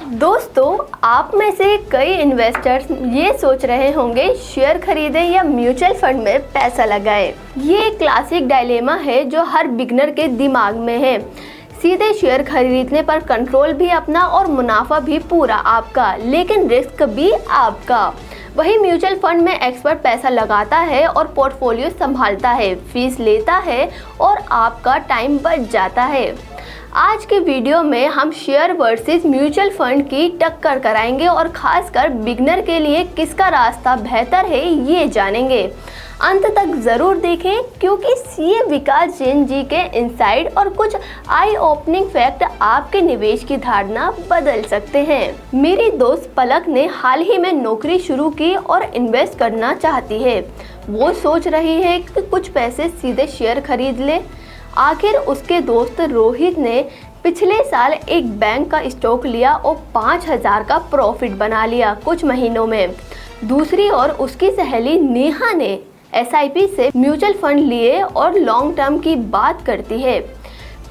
दोस्तों, आप में से कई इन्वेस्टर्स ये सोच रहे होंगे शेयर खरीदें या म्यूचुअल फंड में पैसा लगाएं। ये एक क्लासिक डायलेमा है जो हर बिगनर के दिमाग में है। सीधे शेयर खरीदने पर कंट्रोल भी अपना और मुनाफा भी पूरा आपका, लेकिन रिस्क भी आपका। वही म्यूचुअल फंड में एक्सपर्ट पैसा लगाता है और पोर्टफोलियो संभालता है, फीस लेता है और आपका टाइम बच जाता है। आज के वीडियो में हम शेयर वर्सेस म्यूचुअल फंड की टक्कर कराएंगे और खासकर बिगनर के लिए किसका रास्ता बेहतर है ये जानेंगे। अंत तक ज़रूर देखें क्योंकि सीए विकास जैन जी के इनसाइड और कुछ आई ओपनिंग फैक्ट आपके निवेश की धारणा बदल सकते हैं। मेरी दोस्त पलक ने हाल ही में नौकरी शुरू की और इन्वेस्ट करना चाहती है। वो सोच रही है कि कुछ पैसे सीधे शेयर खरीद ले। आखिर उसके दोस्त रोहित ने पिछले साल एक बैंक का स्टॉक लिया और 5,000 का प्रॉफिट बना लिया कुछ महीनों में। दूसरी ओर उसकी सहेली नेहा ने एसआईपी से म्यूचुअल फंड लिए और लॉन्ग टर्म की बात करती है।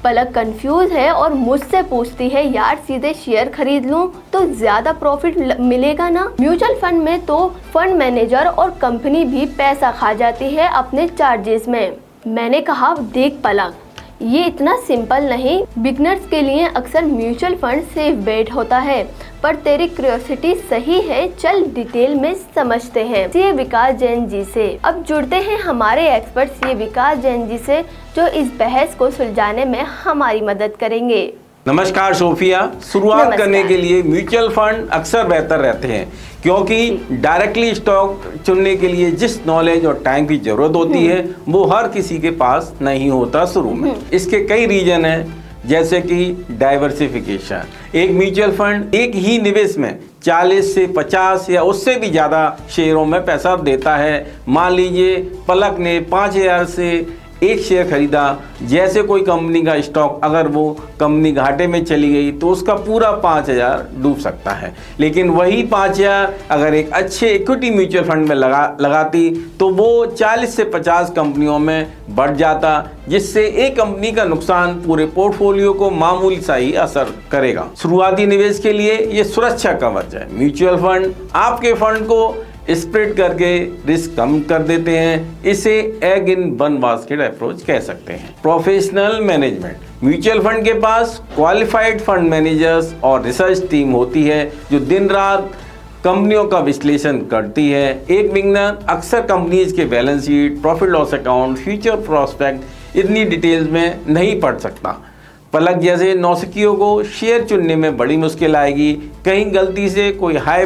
पलक कंफ्यूज है और मुझसे पूछती है, यार सीधे शेयर खरीद लूं तो ज़्यादा प्रॉफिट मिलेगा ना? म्यूचुअल फंड में तो फंड मैनेजर और कंपनी भी पैसा खा जाती है अपने चार्जेस में। मैंने कहा, देख पलक, ये इतना सिंपल नहीं। बिगनर्स के लिए अक्सर म्यूचुअल फंड सेफ बेट होता है, पर तेरी क्यूरियोसिटी सही है। चल डिटेल में समझते हैं सीए विकास जैन जी से। अब जुड़ते हैं हमारे एक्सपर्ट सीए विकास जैन जी से, जो इस बहस को सुलझाने में हमारी मदद करेंगे। नमस्कार सोफिया। शुरुआत करने के लिए म्यूचुअल फंड अक्सर बेहतर रहते हैं क्योंकि डायरेक्टली स्टॉक चुनने के लिए जिस नॉलेज और टाइम की जरूरत होती है वो हर किसी के पास नहीं होता शुरू में। इसके कई रीजन हैं, जैसे कि डाइवर्सिफिकेशन। एक म्यूचुअल फंड एक ही निवेश में 40 से 50 या उससे भी ज़्यादा शेयरों में पैसा देता है। मान लीजिए पलक ने 5,000 से एक शेयर खरीदा। जैसे कोई कंपनी का स्टॉक, अगर वो कंपनी घाटे में चली गई तो उसका पूरा 5,000 डूब सकता है। लेकिन वही 5,000 अगर एक अच्छे इक्विटी म्यूचुअल फंड में लगाती तो वो 40 से 50 कंपनियों में बढ़ जाता, जिससे एक कंपनी का नुकसान पूरे पोर्टफोलियो को मामूली सा ही असर करेगा। शुरुआती निवेश के लिए ये सुरक्षा कवच है। म्यूचुअल फंड आपके फंड को स्प्रेड करके रिस्क कम कर देते हैं। इसे egg in one basket approach कह सकते हैं। Professional management. म्यूचुअल फंड के पास क्वालिफाइड फंड मैनेजर्स और रिसर्च टीम होती है जो दिन रात कंपनियों का विश्लेषण करती है। एक बिगनर अक्सर कंपनीज के balance sheet, profit loss account, future prospect इतनी डिटेल्स में नहीं पढ़ सकता। पलक जैसे नौसिखियों को शेयर चुनने में बड़ी मुश्किल आएगी, कहीं गलती से कोई हाई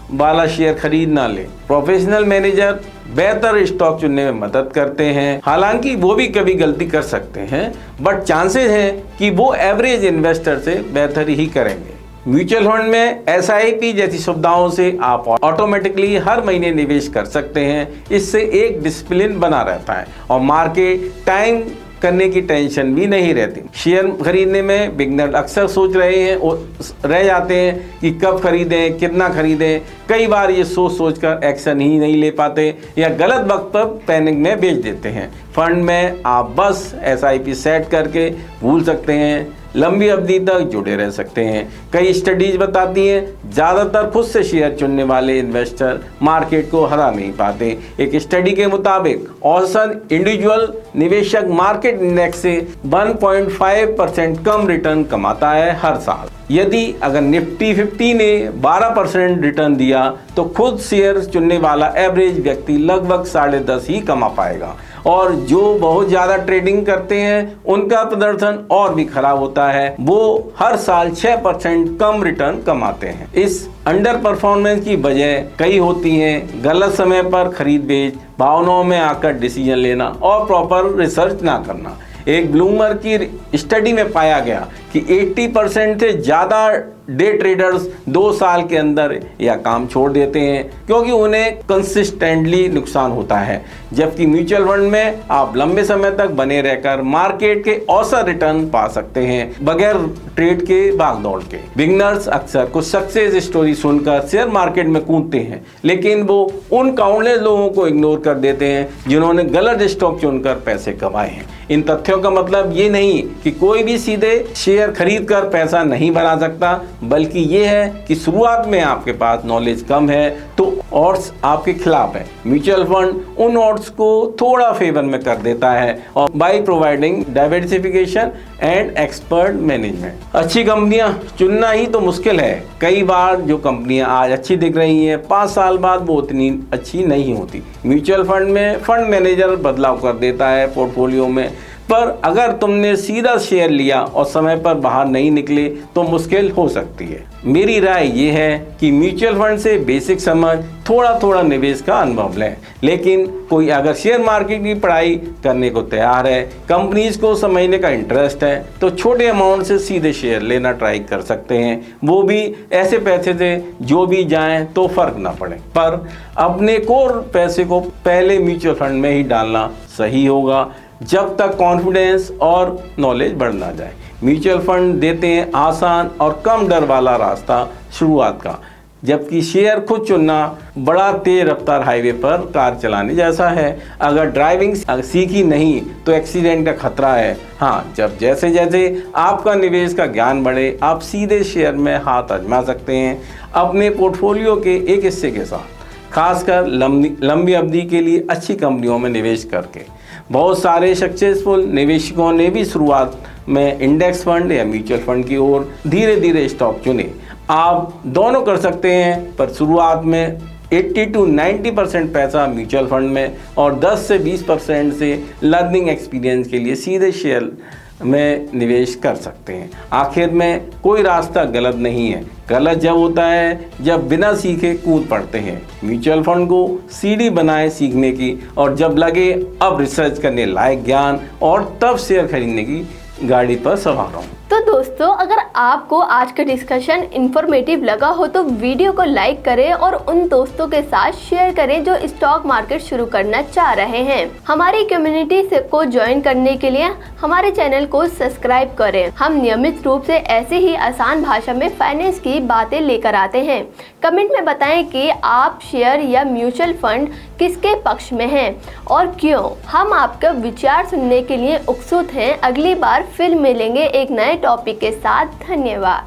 वाला शेयर खरीद ना ले। प्रोफेशनल मैनेजर बेहतर स्टॉक चुनने में मदद करते हैं। हालांकि वो भी कभी गलती कर सकते हैं, बट चांसेस हैं कि वो एवरेज इन्वेस्टर से बेहतर ही करेंगे। म्यूचुअल फंड में एसआईपी जैसी सुविधाओं से आप ऑटोमेटिकली हर महीने निवेश कर सकते हैं। इससे एक डिसिप्लिन बना रहता है और मार्केट टाइम करने की टेंशन भी नहीं रहती। शेयर खरीदने में बिगनर अक्सर सोच रहे हैं और रह जाते हैं कि कब खरीदें, कितना खरीदें। कई बार ये सोच कर एक्शन ही नहीं ले पाते या गलत वक्त पर पैनिक में बेच देते हैं। फंड में आप बस एसआईपी सेट करके भूल सकते हैं, लंबी अवधि तक जुड़े रह सकते हैं। कई स्टडीज बताती हैं ज़्यादातर खुद से शेयर चुनने वाले इन्वेस्टर मार्केट को हरा नहीं पाते। एक स्टडी के मुताबिक औसतन इंडिविजुअल निवेशक मार्केट इंडेक्स से 1.5% कम रिटर्न कमाता है हर साल। यदि अगर निफ्टी 50 ने 12% रिटर्न दिया तो खुद शेयर चुनने वाला एवरेज व्यक्ति लगभग 10.5 ही कमा पाएगा। और जो बहुत ज़्यादा ट्रेडिंग करते हैं उनका प्रदर्शन और भी खराब होता है, वो हर साल 6% कम रिटर्न कमाते हैं। इस अंडर परफॉर्मेंस की वजह कई होती हैं, गलत समय पर खरीद बेच, भावनाओं में आकर डिसीजन लेना और प्रॉपर रिसर्च ना करना। एक ब्लूमबर्ग की स्टडी में पाया गया कि 80% से ज़्यादा डे ट्रेडर्स 2 साल के अंदर यह काम छोड़ देते हैं क्योंकि उन्हें कंसिस्टेंटली नुकसान होता है। जबकि म्यूचुअल फंड में आप लंबे समय तक बने रहकर मार्केट के औसत रिटर्न पा सकते हैं बगैर ट्रेड के भागदौड़ के। बिगनर्स अक्सर कुछ सक्सेस स्टोरी सुनकर शेयर मार्केट में कूदते हैं, लेकिन वो उन काउंटलेस लोगों को इग्नोर कर देते हैं जिन्होंने गलत स्टॉक चुनकर पैसे कमाए हैं। इन तथ्यों का मतलब ये नहीं कि कोई भी सीधे शेयर खरीद कर पैसा नहीं बना सकता, बल्कि ये है कि शुरुआत में आपके पास नॉलेज कम है तो ऑड्स आपके खिलाफ है। म्यूचुअल फंड उन ऑड्स को थोड़ा फेवर में कर देता है और by providing diversification and expert management. अच्छी कंपनियां चुनना ही तो मुश्किल है। कई बार जो कंपनियां आज अच्छी दिख रही हैं 5 साल बाद वो उतनी अच्छी नहीं होती। म्यूचुअल फंड में फंड मैनेजर बदलाव कर देता है पोर्टफोलियो में, पर अगर तुमने सीधा शेयर लिया और समय पर बाहर नहीं निकले तो मुश्किल हो सकती है। मेरी राय ये है कि म्यूचुअल फंड से बेसिक समझ, थोड़ा थोड़ा निवेश का अनुभव लें। लेकिन कोई अगर शेयर मार्केट की पढ़ाई करने को तैयार है, कंपनीज को समझने का इंटरेस्ट है, तो छोटे अमाउंट से सीधे शेयर लेना ट्राई कर सकते हैं, वो भी ऐसे पैसे से जो भी जाएं तो फर्क ना पड़े। पर अपने कोर पैसे को पहले म्यूचुअल फंड में ही डालना सही होगा जब तक कॉन्फिडेंस और नॉलेज बढ़ ना जाए। म्यूचुअल फंड देते हैं आसान और कम डर वाला रास्ता शुरुआत का, जबकि शेयर खुद चुनना बड़ा तेज रफ्तार हाईवे पर कार चलाने जैसा है। अगर ड्राइविंग सीखी नहीं तो एक्सीडेंट का खतरा है। हाँ, जब जैसे जैसे आपका निवेश का ज्ञान बढ़े आप सीधे शेयर में हाथ आजमा सकते हैं अपने पोर्टफोलियो के एक हिस्से के साथ, खासकर लंबी अवधि के लिए अच्छी कंपनियों में निवेश करके। बहुत सारे सक्सेसफुल निवेशकों ने भी शुरुआत में इंडेक्स फंड या म्यूचुअल फंड की ओर धीरे धीरे स्टॉक चुने। आप दोनों कर सकते हैं, पर शुरुआत में 80 to 90% पैसा म्यूचुअल फंड में और 10 से 20% से लर्निंग एक्सपीरियंस के लिए सीधे शेयर में निवेश कर सकते हैं। आखिर में कोई रास्ता गलत नहीं है। गलत जब होता है जब बिना सीखे कूद पड़ते हैं। म्यूचुअल फंड को सीढ़ी बनाए सीखने की, और जब लगे अब रिसर्च करने लायक ज्ञान, और तब शेयर खरीदने की गाड़ी पर सवार हों। तो दोस्तों, अगर आपको आज का डिस्कशन इंफॉर्मेटिव लगा हो तो वीडियो को लाइक करें और उन दोस्तों के साथ शेयर करें जो स्टॉक मार्केट शुरू करना चाह रहे हैं। हमारी कम्युनिटी को ज्वाइन करने के लिए हमारे चैनल को सब्सक्राइब करें। हम नियमित रूप से ऐसे ही आसान भाषा में फाइनेंस की बातें लेकर आते हैं। कमेंट में बताएं कि आप शेयर या म्यूचुअल फंड किसके पक्ष में हैं और क्यों। हम आपका विचार सुनने के लिए उत्सुक हैं। अगली बार फिर मिलेंगे एक नए टॉपिक के साथ। धन्यवाद।